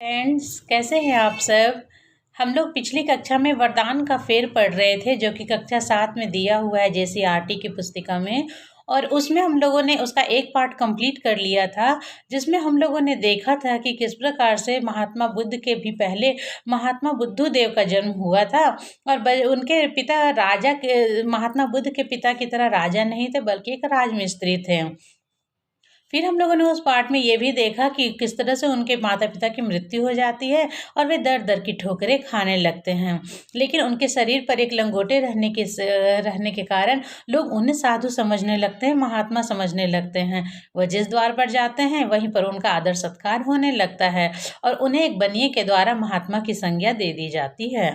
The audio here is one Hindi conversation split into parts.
फ्रेंड्स, कैसे हैं आप सब। हम लोग पिछली कक्षा में वरदान का फेर पढ़ रहे थे, जो कि कक्षा 7 में दिया हुआ है जेसीईआरटी की पुस्तिका में। और उसमें हम लोगों ने उसका एक पार्ट कंप्लीट कर लिया था, जिसमें हम लोगों ने देखा था कि किस प्रकार से महात्मा बुद्ध के भी पहले महात्मा बुद्धदेव का जन्म हुआ था। और उनके पिता राजा के, महात्मा बुद्ध के पिता की तरह राजा नहीं थे, बल्कि एक राजमिस्त्री थे। फिर हम लोगों ने उस पार्ट में ये भी देखा कि किस तरह से उनके माता पिता की मृत्यु हो जाती है और वे दर दर की ठोकरें खाने लगते हैं। लेकिन उनके शरीर पर एक लंगोटे रहने के कारण लोग उन्हें साधु समझने लगते हैं, महात्मा समझने लगते हैं। वह जिस द्वार पर जाते हैं वहीं पर उनका आदर सत्कार होने लगता है और उन्हें एक बनिए के द्वारा महात्मा की संज्ञा दे दी जाती है।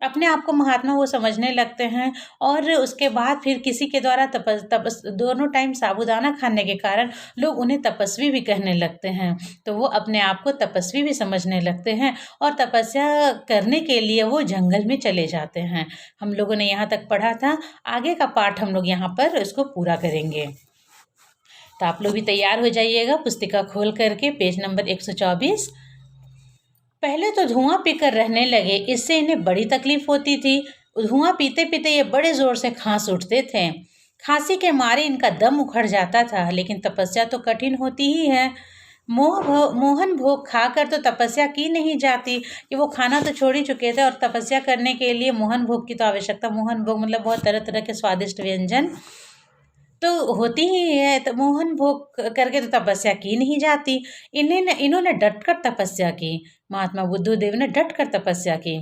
अपने आप को महात्मा वो समझने लगते हैं। और उसके बाद फिर किसी के द्वारा तपस दोनों टाइम साबूदाना खाने के कारण लोग उन्हें तपस्वी भी कहने लगते हैं। तो वो अपने आप को तपस्वी भी समझने लगते हैं और तपस्या करने के लिए वो जंगल में चले जाते हैं। हम लोगों ने यहाँ तक पढ़ा था। आगे का पाठ हम लोग यहाँ पर इसको पूरा करेंगे। तो आप लोग भी तैयार हो जाइएगा, पुस्तिका खोल करके पेज नंबर 124। पहले तो धुआं पीकर रहने लगे, इससे इन्हें बड़ी तकलीफ होती थी। धुआं पीते पीते ये बड़े जोर से खांस उठते थे। खांसी के मारे इनका दम उखड़ जाता था। लेकिन तपस्या तो कठिन होती ही है। मोहन भोग खाकर तो तपस्या की नहीं जाती, कि वो खाना तो छोड़ ही चुके थे और तपस्या करने के लिए मोहन भोग की तो आवश्यकता। मोहन भोग मतलब बहुत तरह तरह के स्वादिष्ट व्यंजन तो होती ही है। तो मोहन भोग करके तो तपस्या की नहीं जाती। इन्होंने डटकर तपस्या की। महात्मा बुद्धदेव ने डटकर तपस्या की।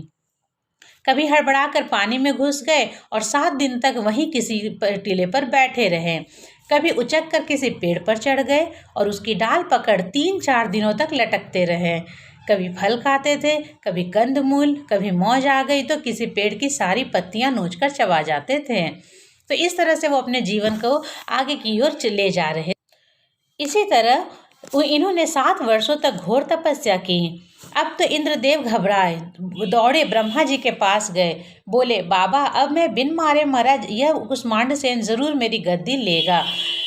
कभी हड़बड़ाकर पानी में घुस गए और 7 दिन तक वहीं किसी टीले पर बैठे रहे। कभी उचक कर किसी पेड़ पर चढ़ गए और उसकी डाल पकड़ 3-4 दिनों तक लटकते रहे। कभी फल खाते थे, कभी कंदमूल, कभी मौज आ गई तो किसी पेड़ की सारी पत्तियां नोचकर चबा जाते थे। तो इस तरह से वो अपने जीवन को आगे की ओर ले जा रहे। इसी तरह इन्होंने 7 वर्षों तक घोर तपस्या की। अब तो इंद्रदेव घबराए, दौड़े ब्रह्मा जी के पास गए। बोले, बाबा, अब मैं बिन मारे मरा, यह कुष्मांडसेन जरूर मेरी गद्दी लेगा।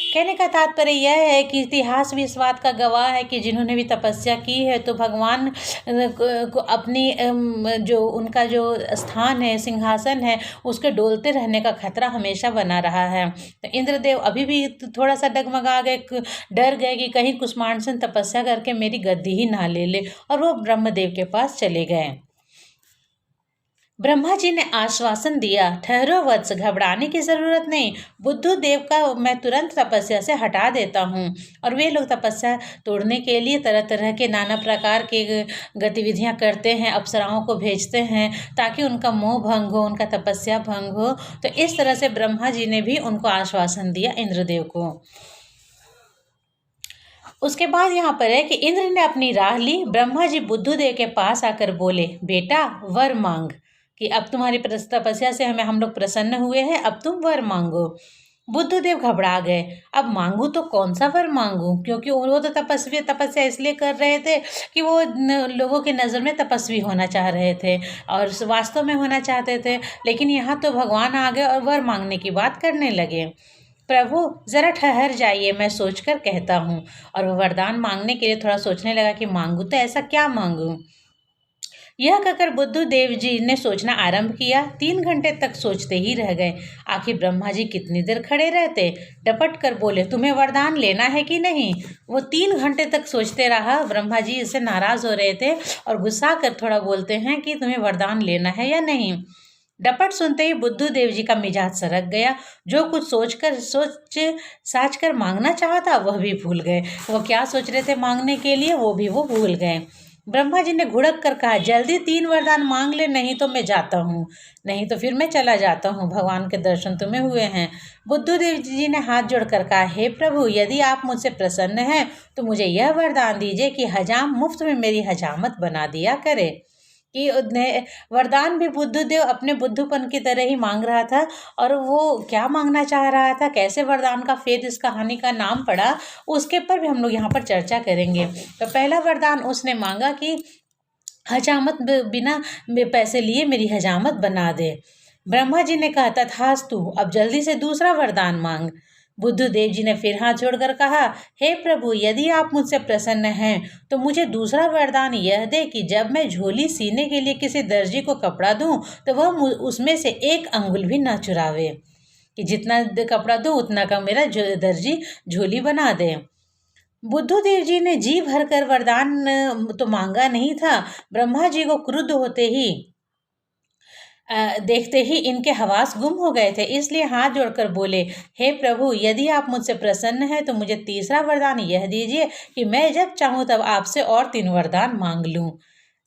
कहने का तात्पर्य यह है कि इतिहास भी इस बात का गवाह है कि जिन्होंने भी तपस्या की है तो भगवान को अपनी जो उनका जो स्थान है, सिंहासन है, उसके डोलते रहने का खतरा हमेशा बना रहा है। तो इंद्रदेव अभी भी थोड़ा सा डगमगा गए, डर गए कि कहीं कुष्मांडसेन तपस्या करके मेरी गद्दी ही ना ले ले, और वो ब्रह्मदेव के पास चले गए। ब्रह्मा जी ने आश्वासन दिया, ठहरो वत्स, घबराने की जरूरत नहीं। बुद्धदेव का मैं तुरंत तपस्या से हटा देता हूँ। और वे लोग तपस्या तोड़ने के लिए तरह तरह के नाना प्रकार के गतिविधियाँ करते हैं, अप्सराओं को भेजते हैं ताकि उनका मोह भंग हो, उनका तपस्या भंग हो। तो इस तरह से ब्रह्मा जी ने भी उनको आश्वासन दिया, इंद्रदेव को। उसके बाद यहाँ पर है कि इंद्र ने अपनी राह ली। ब्रह्मा जी बुद्धदेव के पास आकर बोले, बेटा, वर मांग, कि अब तुम्हारी तपस्या से हम लोग प्रसन्न हुए हैं, अब तुम वर मांगो। बुद्धदेव घबरा गए, अब मांगू तो कौन सा वर मांगू, क्योंकि वो तो तपस्या इसलिए कर रहे थे कि वो लोगों की नज़र में तपस्वी होना चाह रहे थे और वास्तव में होना चाहते थे। लेकिन यहाँ तो भगवान आ गए और वर मांगने की बात करने लगे। प्रभु, जरा ठहर जाइए, मैं सोचकर कहता हूँ। और वो वरदान मांगने के लिए थोड़ा सोचने लगा कि मांगू तो ऐसा क्या मांगू। यह कहकर बुद्धदेव जी ने सोचना आरंभ किया। 3 घंटे तक सोचते ही रह गए। आखिर ब्रह्मा जी कितनी देर खड़े रहते। डपट कर बोले, तुम्हें वरदान लेना है कि नहीं। वो 3 घंटे तक सोचते रहा। ब्रह्मा जी इससे नाराज हो रहे थे और गुस्सा कर थोड़ा बोलते हैं कि तुम्हें वरदान लेना है या नहीं। डपट सुनते ही बुद्धदेव जी का मिजाज सरक गया। जो कुछ सोच साच कर मांगना चाहा था वह भी भूल गए। वो क्या सोच रहे थे मांगने के लिए वो भूल गए। ब्रह्मा जी ने घुड़क कर कहा, जल्दी 3 वरदान मांग ले, नहीं तो मैं जाता हूँ, नहीं तो फिर मैं चला जाता हूँ। भगवान के दर्शन तुम्हें हुए हैं। बुद्धदेव जी ने हाथ जोड़कर कहा, हे प्रभु, यदि आप मुझसे प्रसन्न हैं तो मुझे यह वरदान दीजिए कि हजाम मुफ्त में मेरी हजामत बना दिया करे। कि वरदान भी बुद्धदेव अपने बुद्धपन की तरह ही मांग रहा था। और वो क्या मांगना चाह रहा था, कैसे वरदान का फेद इस कहानी का नाम पड़ा, उसके पर भी हम लोग यहाँ पर चर्चा करेंगे। तो पहला वरदान उसने मांगा कि हजामत बिना पैसे लिए मेरी हजामत बना दे। ब्रह्मा जी ने कहा, तथास्तु, अब जल्दी से दूसरा वरदान मांग। बुद्धदेव जी ने फिर हाथ जोड़कर कहा, हे प्रभु, यदि आप मुझसे प्रसन्न हैं तो मुझे दूसरा वरदान यह दे कि जब मैं झोली सीने के लिए किसी दर्जी को कपड़ा दूं तो वह उसमें से एक अंगुल भी न चुरावे, कि जितना कपड़ा दूं उतना का मेरा दर्जी झोली बना दे। बुद्धदेव जी ने जी भरकर वरदान तो मांगा नहीं था। ब्रह्मा जी को क्रुद्ध होते ही देखते ही इनके हवास गुम हो गए थे, इसलिए हाथ जोड़कर बोले, हे प्रभु, यदि आप मुझसे प्रसन्न हैं तो मुझे तीसरा वरदान यह दीजिए कि मैं जब चाहूँ तब आपसे और 3 वरदान मांग लूँ।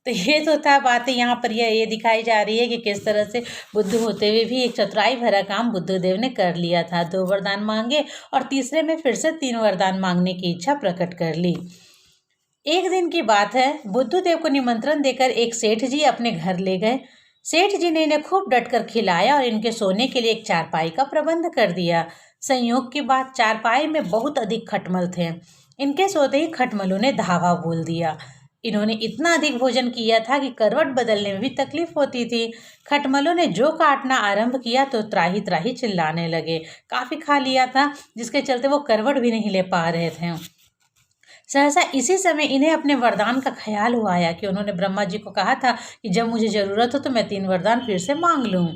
तो ये तो था बातें। यहाँ पर ये दिखाई जा रही है कि किस तरह से बुद्ध होते हुए भी एक चतुराई भरा काम बुद्धदेव ने कर लिया था। 2 वरदान मांगे और तीसरे में फिर से 3 वरदान मांगने की इच्छा प्रकट कर ली। एक दिन की बात है, बुद्धदेव को निमंत्रण देकर एक सेठ जी अपने घर ले गए। सेठ जी ने इन्हें खूब डटकर खिलाया और इनके सोने के लिए एक चारपाई का प्रबंध कर दिया। संयोग की बात, चारपाई में बहुत अधिक खटमल थे। इनके सोते ही खटमलों ने धावा बोल दिया। इन्होंने इतना अधिक भोजन किया था कि करवट बदलने में भी तकलीफ होती थी। खटमलों ने जो काटना आरंभ किया तो त्राही त्राही चिल्लाने लगे। काफ़ी खा लिया था, जिसके चलते वो करवट भी नहीं ले पा रहे थे। सहसा इसी समय इन्हें अपने वरदान का ख्याल हुआ आया कि उन्होंने ब्रह्मा जी को कहा था कि जब मुझे ज़रूरत हो तो मैं 3 वरदान फिर से मांग लूँ।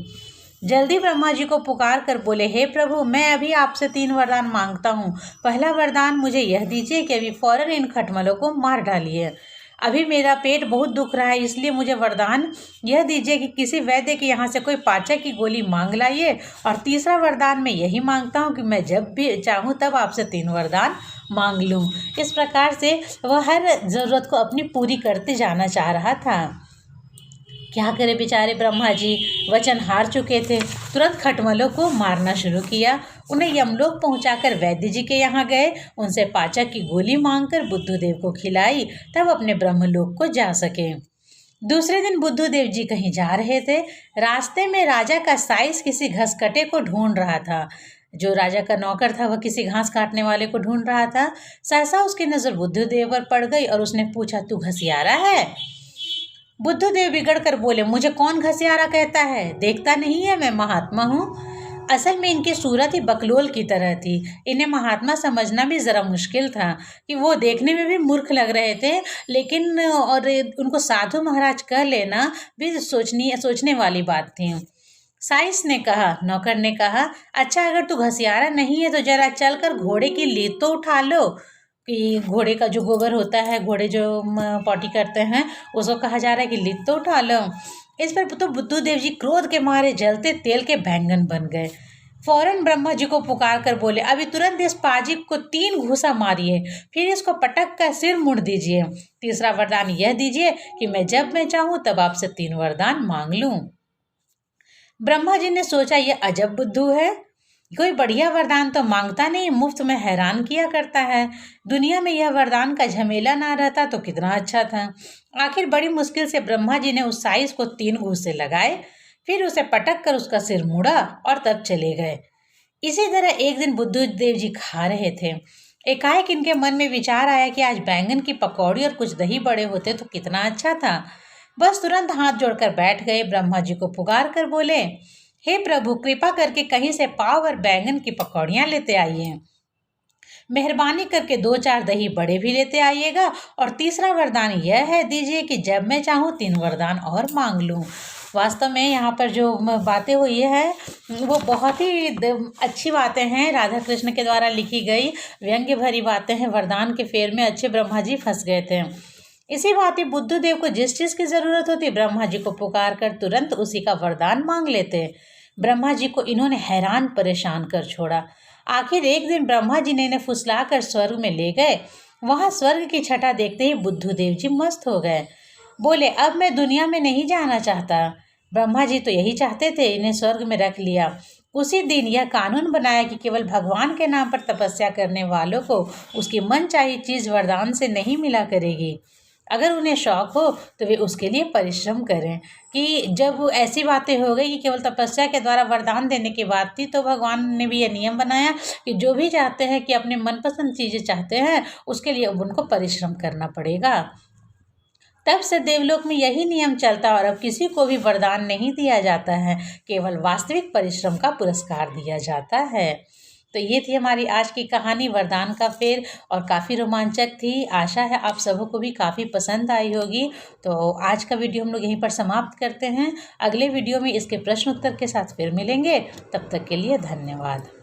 जल्दी ब्रह्मा जी को पुकार कर बोले, हे प्रभु, मैं अभी आपसे 3 वरदान मांगता हूँ। पहला वरदान मुझे यह दीजिए कि अभी फौरन इन खटमलों को मार डालिए। अभी मेरा पेट बहुत दुख रहा है, इसलिए मुझे वरदान यह दीजिए कि किसी वैद्य के यहाँ से कोई पाचक की गोली मांग लाइए। और तीसरा वरदान मैं यही मांगता हूँ कि मैं जब भी चाहूँ तब आपसे 3 वरदान मांग लूँ। इस प्रकार से वह हर ज़रूरत को अपनी पूरी करते जाना चाह रहा था। क्या करे बेचारे ब्रह्मा जी, वचन हार चुके थे। तुरंत खटमलों को मारना शुरू किया। उन्हें यमलोक पहुंचाकर वैद्य जी के यहाँ गए। उनसे पाचक की गोली मांगकर बुद्धदेव को खिलाई, तब अपने ब्रह्मलोक को जा सके। दूसरे दिन बुद्धदेव जी कहीं जा रहे थे। रास्ते में राजा का साइस किसी घसकटे को ढूंढ रहा था। जो राजा का नौकर था वह किसी घास काटने वाले को ढूंढ रहा था। सहसा उसकी नज़र बुद्धदेव पर पड़ गई और उसने पूछा, तू घसियारा है? बुद्धदेव बिगड़ कर बोले, मुझे कौन घसियारा कहता है? देखता नहीं है मैं महात्मा हूँ। असल में इनकी सूरत ही बकलोल की तरह थी। इन्हें महात्मा समझना भी ज़रा मुश्किल था कि वो देखने में भी मूर्ख लग रहे थे, लेकिन और उनको साधु महाराज कह लेना भी सोचने वाली बात थी। साइस ने कहा, नौकर ने कहा, अच्छा अगर तू घसियारा नहीं है तो जरा चलकर घोड़े की लीद तो उठा लो, कि घोड़े का जो गोबर होता है, घोड़े जो पॉटी करते हैं, उसको कहा जा रहा है कि लीद तो उठा लो। इस पर तो बुद्धदेव जी क्रोध के मारे जलते तेल के बैंगन बन गए। फौरन ब्रह्मा जी को पुकार कर बोले, अभी तुरंत इस पाजी को 3 घूसा मारिए, फिर इसको पटक कर सिर मुड़ दीजिए। तीसरा वरदान यह दीजिए कि मैं जब मैं चाहूँ तब आपसे 3 वरदान मांग लूँ। ब्रह्मा जी ने सोचा, यह अजब बुद्धू है, कोई बढ़िया वरदान तो मांगता नहीं, मुफ्त में हैरान किया करता है। दुनिया में यह वरदान का झमेला ना रहता तो कितना अच्छा था। आखिर बड़ी मुश्किल से ब्रह्मा जी ने उस साइस को 3 घूंसे लगाए, फिर उसे पटक कर उसका सिर मुड़ा और तब चले गए। इसी तरह एक दिन बुद्धदेव जी खा रहे थे। एकाएक इनके मन में विचार आया कि आज बैंगन की पकौड़ी और कुछ दही बड़े होते तो कितना अच्छा था। बस तुरंत हाथ जोड़कर बैठ गए। ब्रह्मा जी को पुकार कर बोले, हे प्रभु, कृपा करके कहीं से पाव और बैंगन की पकौड़ियाँ लेते आइए। मेहरबानी करके 2-4 दही बड़े भी लेते आइएगा। और तीसरा वरदान यह है दीजिए कि जब मैं चाहूँ 3 वरदान और मांग लूँ। वास्तव में यहाँ पर जो बातें हुई है वो बहुत ही अच्छी बातें हैं, राधा कृष्ण के द्वारा लिखी गई व्यंग्य भरी बातें हैं। वरदान के फेर में अच्छे ब्रह्मा जी फंस गए थे। इसी भांति बुद्धदेव को जिस चीज़ की ज़रूरत होती ब्रह्मा जी को पुकार कर तुरंत उसी का वरदान मांग लेते। ब्रह्मा जी को इन्होंने हैरान परेशान कर छोड़ा। आखिर एक दिन ब्रह्मा जी ने इन्हें फुसला कर स्वर्ग में ले गए। वहाँ स्वर्ग की छटा देखते ही बुद्धदेव जी मस्त हो गए। बोले, अब मैं दुनिया में नहीं जाना चाहता। ब्रह्मा जी तो यही चाहते थे, इन्हें स्वर्ग में रख लिया। उसी दिन यह कानून बनाया कि केवल भगवान के नाम पर तपस्या करने वालों को उसकी मनचाही चीज़ वरदान से नहीं मिला करेगी। अगर उन्हें शौक हो तो वे उसके लिए परिश्रम करें। कि जब ऐसी बातें हो गई कि केवल तपस्या के द्वारा वरदान देने की बात थी, तो भगवान ने भी यह नियम बनाया कि जो भी चाहते हैं कि अपने मनपसंद चीज़ें चाहते हैं उसके लिए उनको परिश्रम करना पड़ेगा। तब से देवलोक में यही नियम चलता और अब किसी को भी वरदान नहीं दिया जाता है, केवल वास्तविक परिश्रम का पुरस्कार दिया जाता है। तो ये थी हमारी आज की कहानी वरदान का फेर, और काफ़ी रोमांचक थी। आशा है आप सबों को भी काफ़ी पसंद आई होगी। तो आज का वीडियो हम लोग यहीं पर समाप्त करते हैं। अगले वीडियो में इसके प्रश्न उत्तर के साथ फिर मिलेंगे। तब तक के लिए धन्यवाद।